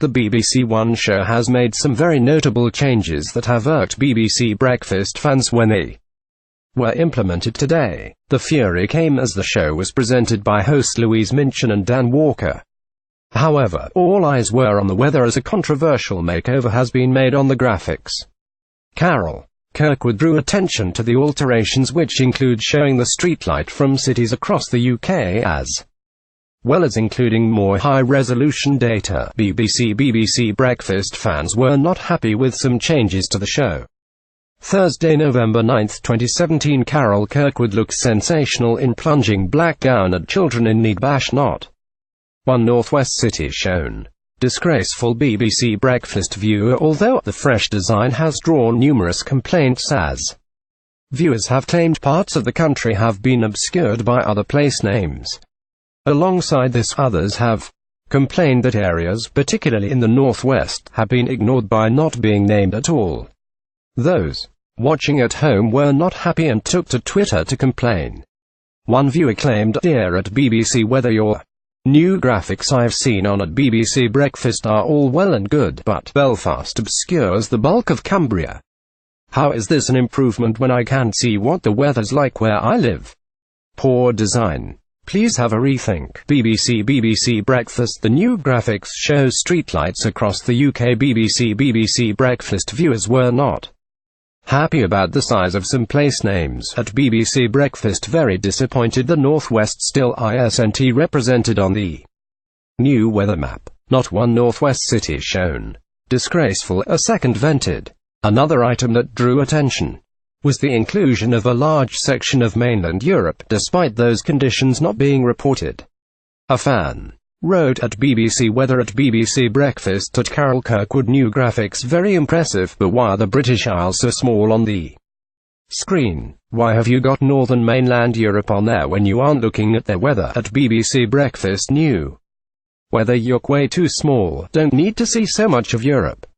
The BBC One show has made some very notable changes that have irked BBC Breakfast fans when they were implemented today. The fury came as the show was presented by host Louise, Minchin and Dan Walker. However, all eyes were on the weather as a controversial makeover has been made on the graphics. Carol Kirkwood drew attention to the alterations, which include showing the streetlight from cities across the UK as well as including more high-resolution data. BBC Breakfast fans were not happy with some changes to the show. Thursday, November 9, 2017, Carol Kirkwood looks sensational in plunging black gown at children in need. Not one northwest city shown. Disgraceful. BBC Breakfast viewer. Although the fresh design has drawn numerous complaints, as viewers have claimed parts of the country have been obscured by other place names. Alongside this, others have complained that areas, particularly in the northwest, have been ignored by not being named at all. Those watching at home were not happy and took to Twitter to complain. One viewer claimed, "Dear at BBC, whether your new graphics I've seen on at BBC Breakfast are all well and good, but Belfast obscures the bulk of Cumbria. How is this an improvement when I can't see what the weather's like where I live? Poor design. Please have a rethink." BBC Breakfast. The new graphics show streetlights across the UK. BBC Breakfast viewers were not happy about the size of some place names at BBC Breakfast. Very disappointed the Northwest still isn't represented on the new weather map. Not one northwest city shown. Disgraceful. A second vented. Another item that drew attention was the inclusion of a large section of mainland Europe, despite those conditions not being reported. A fan wrote at BBC Weather at BBC Breakfast at Carol Kirkwood, "New graphics very impressive, but why are the British Isles so small on the screen? Why have you got northern mainland Europe on there when you aren't looking at their weather?" At BBC Breakfast, "New weather, you're way too small, don't need to see so much of Europe.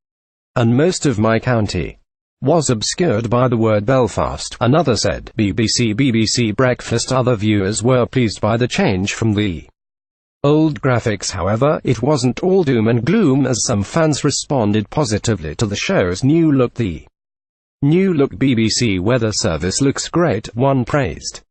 And most of my county was obscured by the word Belfast," another said. BBC Breakfast. Other viewers were pleased by the change from the old graphics. However, it wasn't all doom and gloom, as some fans responded positively to the show's new look. "The new look BBC Weather Service looks great," one praised,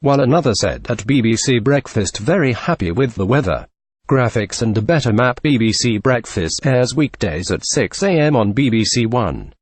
while another said at BBC Breakfast, "Very happy with the weather graphics and a better map." BBC Breakfast airs weekdays at 6 a.m. on BBC One.